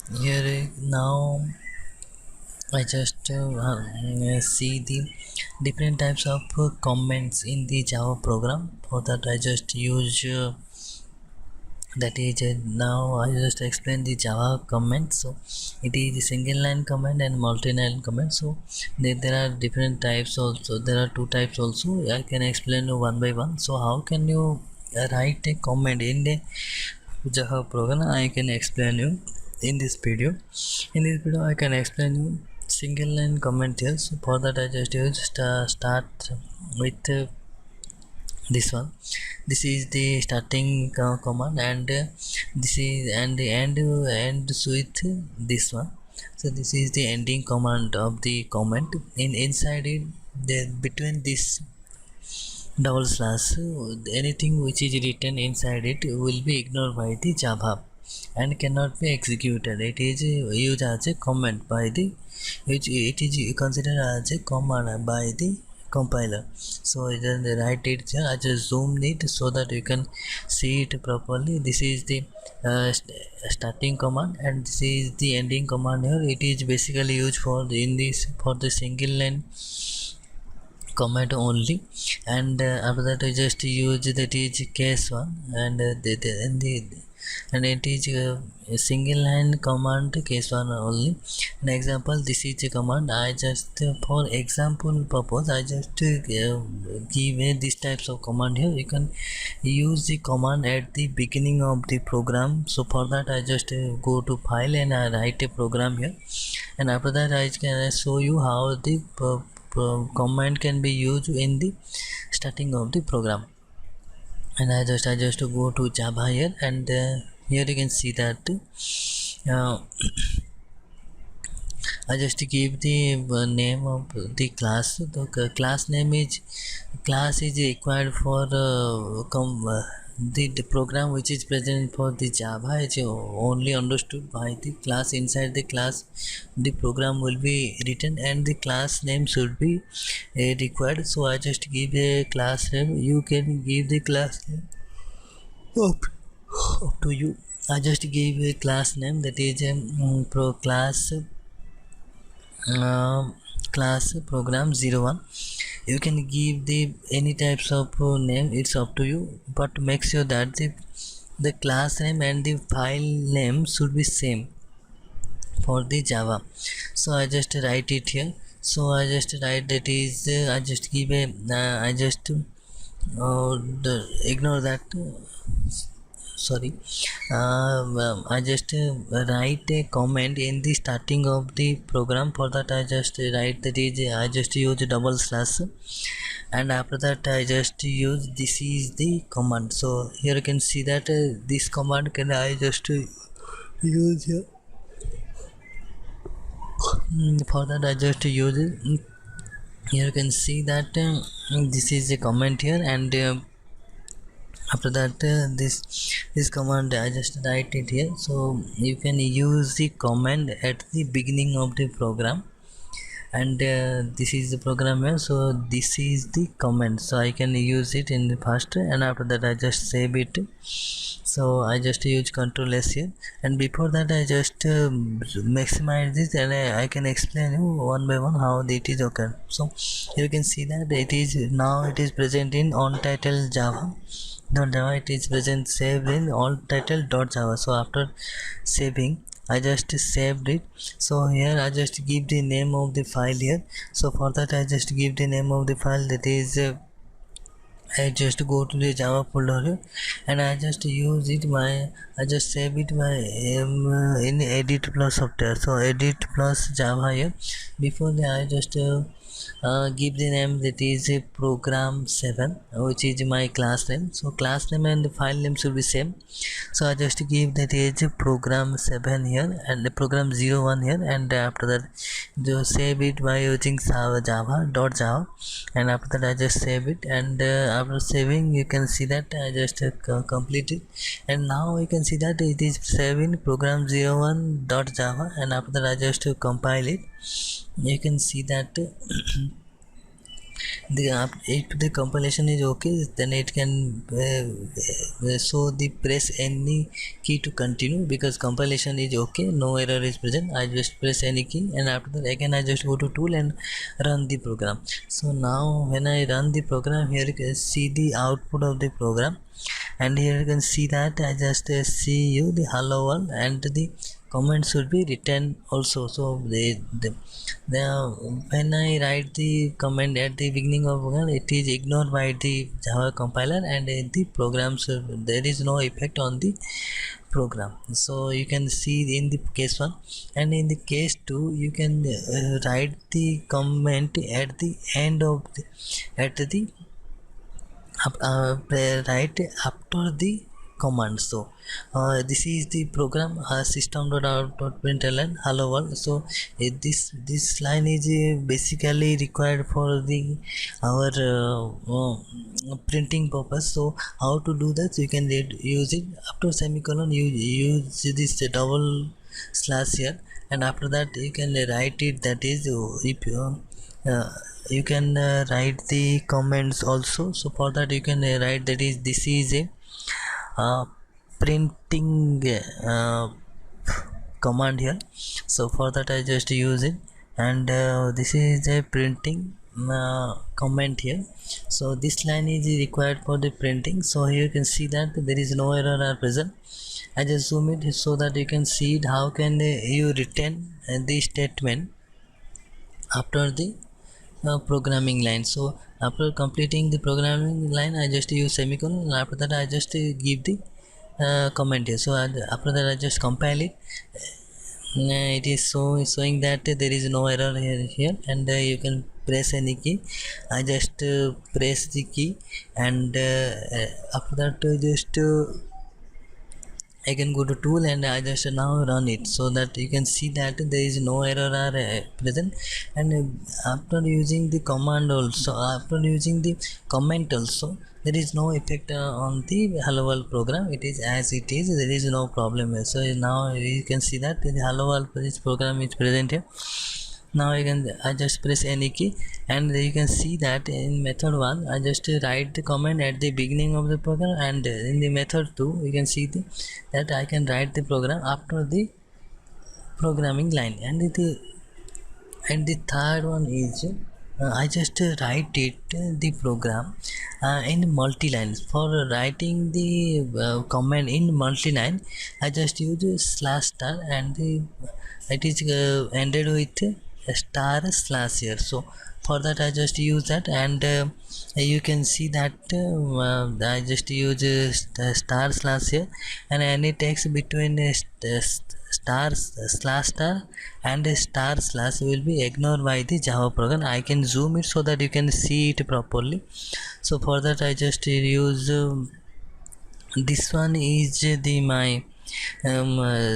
Here now I just see the different types of comments in the Java program. For that I just use that is now I just explain the Java comment. So it is a single line comment and multi-line comment. So there are different types also. There are two types also. I can explain one by one. So how can you write a comment in the Java program? I can explain you in this video. In this video I can explain you single line comment here. So for that I just use start with this one. This is the starting command, and this is and the end with this one. So this is the ending command of the comment. In inside it, the between this double slash, anything which is written inside it will be ignored by the Java and cannot be executed. It is used as a comment by the which it is considered as a command by the compiler. So then write it here. I just zoomed it so that you can see it properly. This is the starting command, and this is the ending command here. It is basically used for in this for the single line comment only, and after that I just use that is case one, and and it is a single line command case one only. An example, this is a command. I just for example purpose I just give these types of command here. You can use the command at the beginning of the program. So for that I just go to file and I write a program here, and after that I can show you how the command can be used in the starting of the program. And I just go to Java here, and here you can see that uh, I just give the name of the class. The class name is required for the program which is present for the Java is only understood by the class. Inside the class the program will be written and the class name should be required. So I just give a class name. You can give the class name up to you. I just gave a class name, that is pro class uh, class program 01. You can give the any types of name, it's up to you, but make sure that the class name and the file name should be same for the Java. So I just write it here. So I just write that is I just give a I just ignore that sorry. I just write a comment in the starting of the program. For that I just write that is I just use double slash, and after that I just use this is the command. So here you can see that this command can I just use here. For that I just use it. Here you can see that this is a comment here, and after that this command I just write it here. So you can use the command at the beginning of the program, and this is the program here. So this is the command, so I can use it in the first, and after that I just save it. So I just use Ctrl S here, and before that I just maximize this, and I can explain you one by one how it is occurred. So you can see that it is now it is present in on title Java. Java, it is present saved in all title Java. So after saving I just saved it. So here I just give the name of the file here. So for that I just give the name of the file, that is I just go to the Java folder here, and I just use it I just save it in edit plus software. So edit plus Java here. Before that I just give the name, that is a program 7, which is my class name. So class name and the file name should be same. So I just give that is program 7 here, and the program 01 here, and after that just save it by using java.java, and after that I just save it, and after saving you can see that I just complete it, and now you can see that it is saving program 01.java, and after that I just compile it. You can see that if the compilation is okay, then it can show the press any key to continue, because compilation is okay, no error is present. I just press any key, and after that again I just go to tool and run the program. So now when I run the program, here you can see the output of the program, and here you can see that I just see you the hello world, and the comment should be written also. So the when I write the comment at the beginning of program, it is ignored by the Java compiler, and the program there is no effect on the program. So you can see in the case 1, and in the case 2 you can write the comment at the end of the, at the right after the command. So this is the program system.out.println hello world. So this line is basically required for the our printing purpose. So how to do that? You can use it after semicolon, you use this double slash here, and after that you can write it, that is if uh, you can write the comments also. So for that you can write, that is this is a printing command here. So for that I just use it, and this is a printing comment here. So this line is required for the printing. So here you can see that there is no error are present. I just zoom it so that you can see it, how can you return the statement after the programming line. So after completing the programming line, I just use semicolon, and after that I just give the comment here. So after that I just compile it. It is showing that there is no error here, and you can press any key. I just press the key, and after that just I can go to tool, and I just now run it, so that you can see that there is no error are present. And after using the command also, after using the comment also, there is no effect on the hello world program. It is as it is, there is no problem here. So now you can see that the hello world program is present here. Now I just press any key, and you can see that in method 1 I just write the comment at the beginning of the program, and in the method 2 you can see that I can write the program after the programming line. And the third one is I just write it the program in multi-line. For writing the comment in multi-line, I just use slash star, and it is ended with a star slash here. So for that I just use that, and you can see that I just use star slash here, and any text between star slash star and a star slash will be ignored by the Java program. I can zoom it so that you can see it properly. So for that I just use this one is the my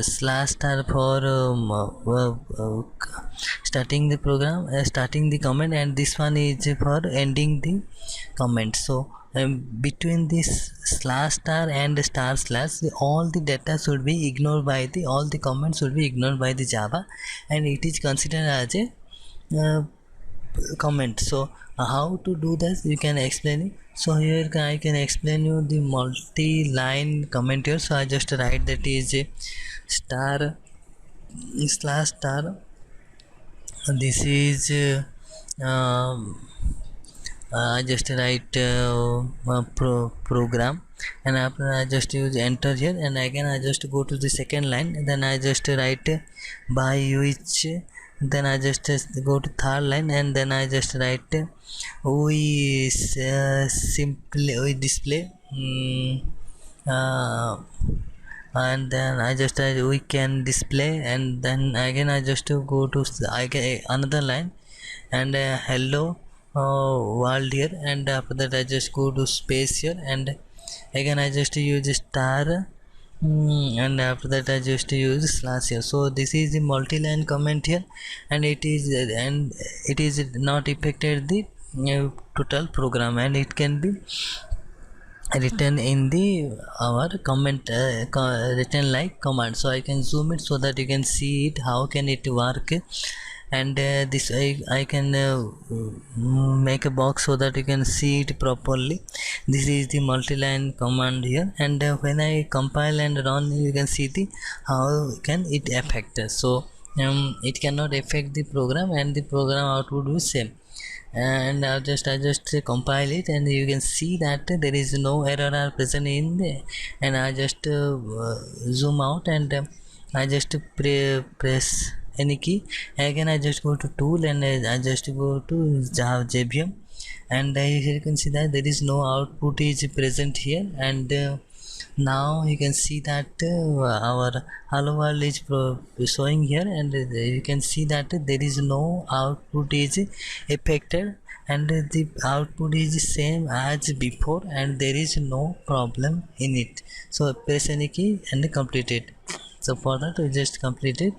slash star for starting the program, starting the comment, and this one is for ending the comment. So between this slash star and star slash, all the data should be ignored by the, all the comments should be ignored by the Java, and it is considered as a comment. So how to do this, you can explain it. So here I can explain you the multi-line comment here. So I just write that is a star slash star. This is I just write program, and after I just use enter here, and again I just go to the second line, and then I just write by which, then I just go to third line, and then I just write we simply we display and then I just we can display, and then again I just go to another line, and hello world here, and after that I just go to space here, and again I just use star, and after that I just use slash here. So this is the multi-line comment here, and it is not affected the total program, and it can be written in the our comment written like command. So I can zoom it so that you can see it, how can it work and this I can make a box so that you can see it properly. This is the multiline command here, and when I compile and run, you can see the how can it affect us. So it cannot affect the program, and the program output will same. And I just compile it, and you can see that there is no error are present in there. And I just zoom out, and I just press any key. Again I just go to tool, and I just go to Java JVM, and here you can see that there is no output is present here. And now you can see that our hello world is showing here, and you can see that there is no output is affected, and the output is same as before, and there is no problem in it. So press any key and complete it. So for that we just complete it.